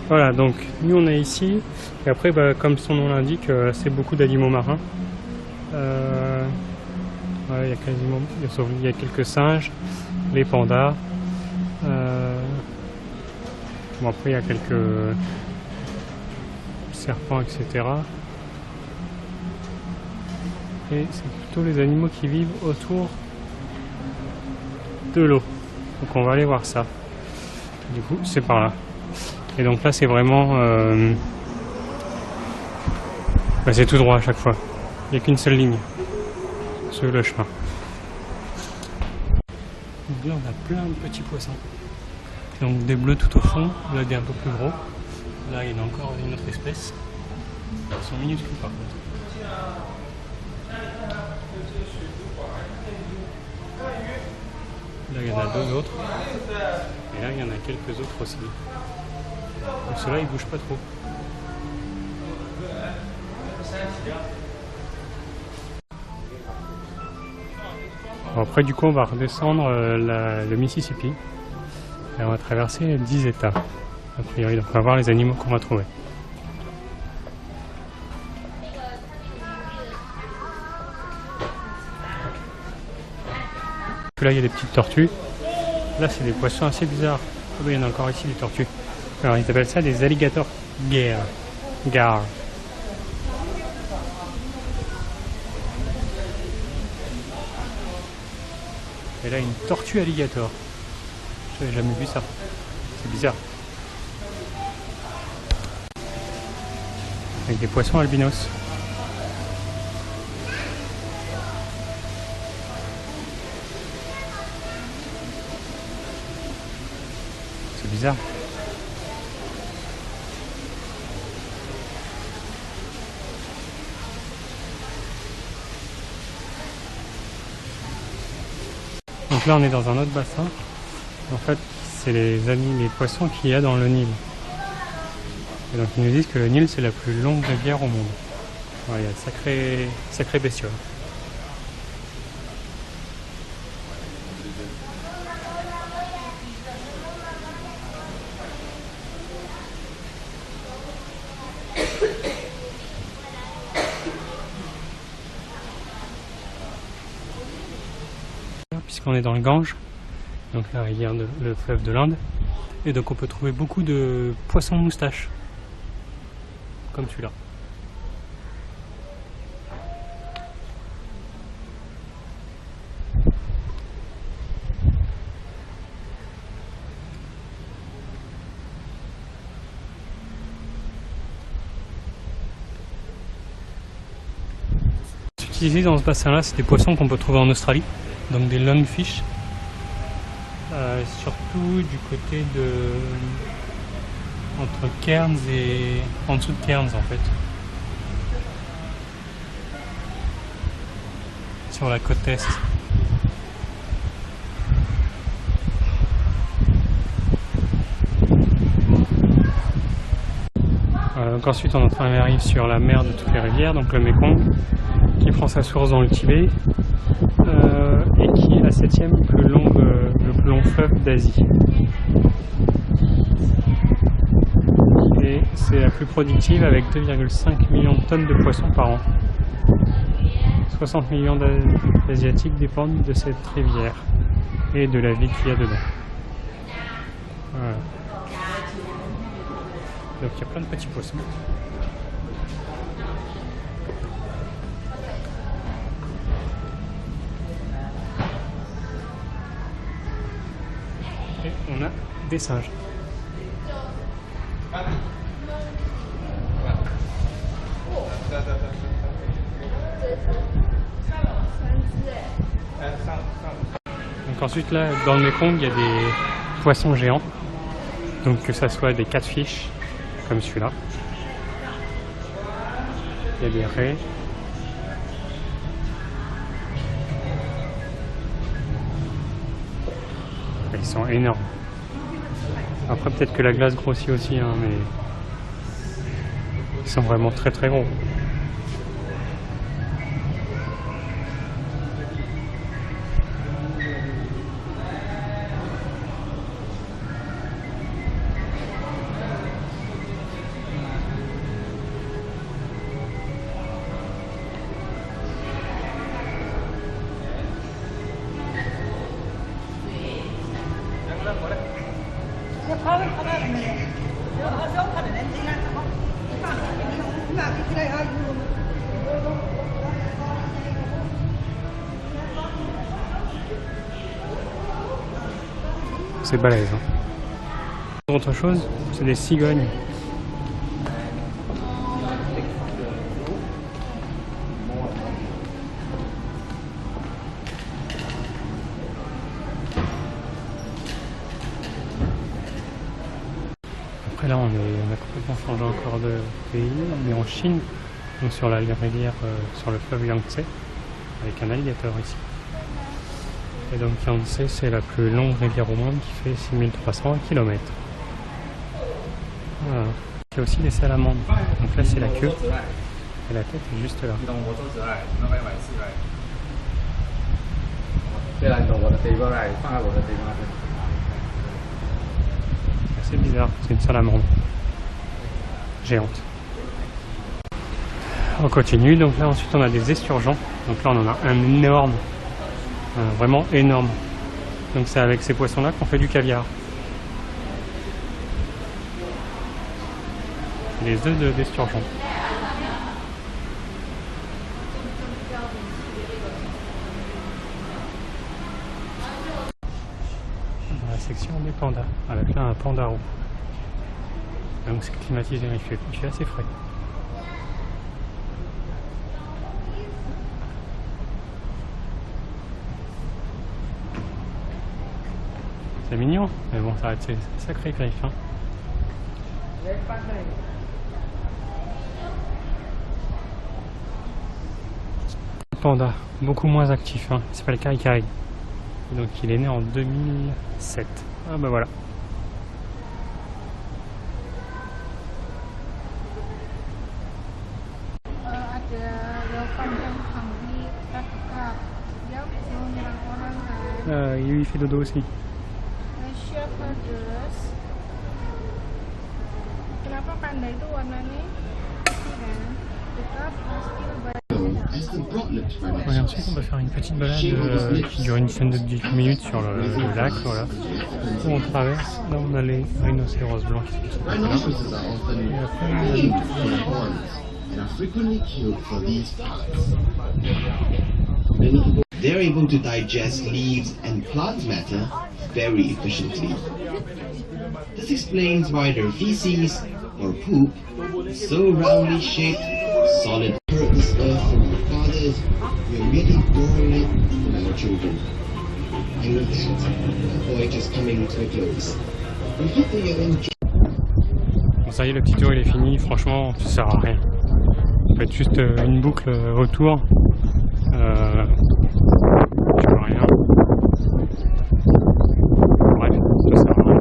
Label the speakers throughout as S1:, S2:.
S1: Voilà, donc nous on est ici, et après bah, comme son nom l'indique, c'est beaucoup d'animaux marins. Ouais, il y a quelques singes, les pandas. Bon, après il y a quelques serpents, etc. Et c'est plutôt les animaux qui vivent autour de l'eau. Donc on va aller voir ça. Du coup, c'est par là. Et donc là, c'est vraiment... bah, c'est tout droit à chaque fois. Il n'y a qu'une seule ligne sur le chemin. Donc là, on a plein de petits poissons. Donc des bleus tout au fond, là des un peu plus gros. Là, il y en a encore une autre espèce. Ils sont minuscules par contre. Là, il y en a deux autres. Et là, il y en a quelques autres aussi. Donc ceux-là, ils bougent pas trop. Bon, après, du coup, on va redescendre le Mississippi. Et on va traverser 10 États. A priori, donc on va voir les animaux qu'on va trouver. Là, il y a des petites tortues. Là, c'est des poissons assez bizarres. Oh, il y en a encore ici, des tortues. Alors, ils appellent ça des alligators gar. Et là, une tortue alligator. J'avais jamais vu ça. C'est bizarre. Avec des poissons albinos. C'est bizarre. Donc là on est dans un autre bassin. En fait c'est les poissons qu'il y a dans le Nil. Et donc ils nous disent que le Nil c'est la plus longue rivière au monde. Ouais, il y a de sacrées bestioles. Puisqu'on est dans le Gange, donc la rivière le fleuve de l'Inde, et donc on peut trouver beaucoup de poissons moustaches, comme celui-là. Ici dans ce bassin-là, c'est des poissons qu'on peut trouver en Australie. Donc des lungfish, surtout du côté de entre Cairns et en dessous de Cairns en fait, sur la côte est. Donc ensuite on arrive sur la mer de toutes les rivières, donc le Mekong, qui prend sa source dans le Tibet. Et qui est la 7e le plus long fleuve d'Asie. Et c'est la plus productive avec 2,5 millions de tonnes de poissons par an. 60 millions d'Asiatiques dépendent de cette rivière et de la vie qu'il y a dedans. Voilà. Donc il y a plein de petits poissons. Et on a des singes. Donc ensuite là, dans le Mekong, il y a des poissons géants. Donc que ça soit des catfish, comme celui-là. Il y a des raies. Ils sont énormes. Après peut-être que la glace grossit aussi, hein, mais ils sont vraiment très très gros. C'est balèze. Hein. Autre chose, c'est des cigognes. Après là, on a complètement changé encore de pays. On est en Chine, donc sur la rivière, sur le fleuve Yangtze, avec un alligator ici. Et donc Yangtze, c'est la plus longue rivière au monde qui fait 6300 km. Voilà. Il y a aussi des salamandres. Donc là c'est la queue et la tête est juste là. C'est bizarre, c'est une salamandre géante. On continue, donc là ensuite on a des esturgeons. Donc là on en a un énorme. Vraiment énorme. Donc c'est avec ces poissons là qu'on fait du caviar. Les œufs d'esturgeon. Dans la section des pandas, avec là un panda roux. Donc c'est climatisé, il fait assez frais. C'est mignon, mais bon, ça va être sacré griffe. Hein. Panda, beaucoup moins actif, hein. Il s'appelle Kai Kai. Donc il est né en 2007. Ah bah voilà. Il fait dodo aussi. Ouais, ensuite on va faire une petite balade qui dure une dizaine de minutes sur le lac, voilà. Où on traverse, là on a les rhinocéros blancs qui sont là. Et après
S2: they're able to digest leaves and plant matter very efficiently. This explains why their feces, or poop, is so roundly shaped, solid. This earth from our fathers, we are really borrowing it from our children. And with that, our voyage is coming to a close. We hope that you'll enjoy.
S1: Bon, ça y est, le petit tour il est fini, franchement ça sert à rien. Faites juste une boucle autour. Tu vois rien. Bref, ça sert à rien.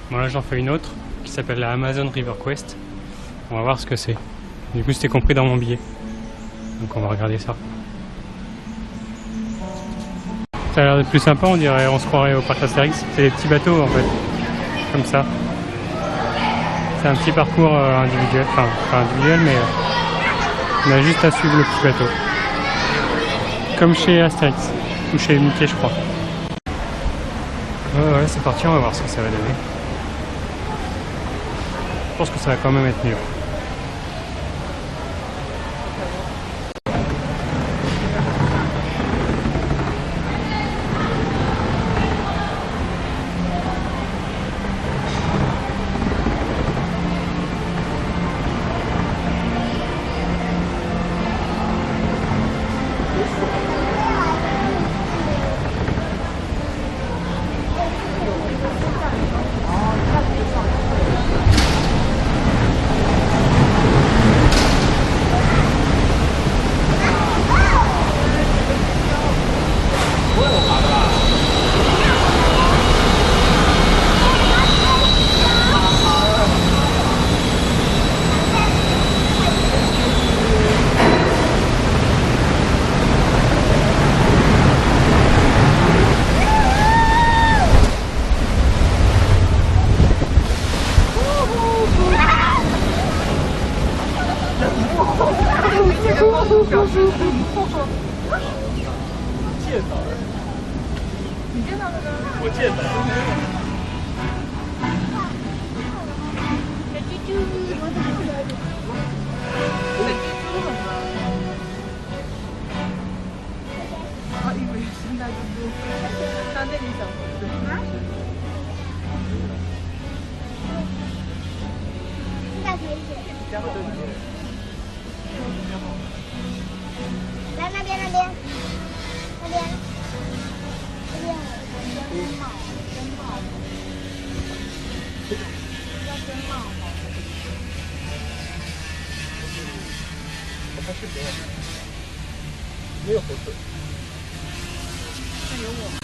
S1: Bon là j'en fais une autre qui s'appelle la Amazon River Quest. On va voir ce que c'est. Du coup c'était compris dans mon billet. Donc on va regarder ça. Ça a l'air d'être plus sympa, on dirait, on se croirait au parc Astérix. C'est des petits bateaux en fait. Comme ça. C'est un petit parcours individuel. Enfin pas individuel mais on a juste à suivre le petit bateau. Comme chez Astérix. Ou chez Mickey je crois. Ouais c'est parti, on va voir ce que ça va donner. Je pense que ça va quand même être mieux.
S3: 当这里小猴子啊？
S4: 现在可以写。来那边，那边，那边，这边真好，真好，要真好。
S5: 我拍视频了，没有猴子。
S3: 那有我吗？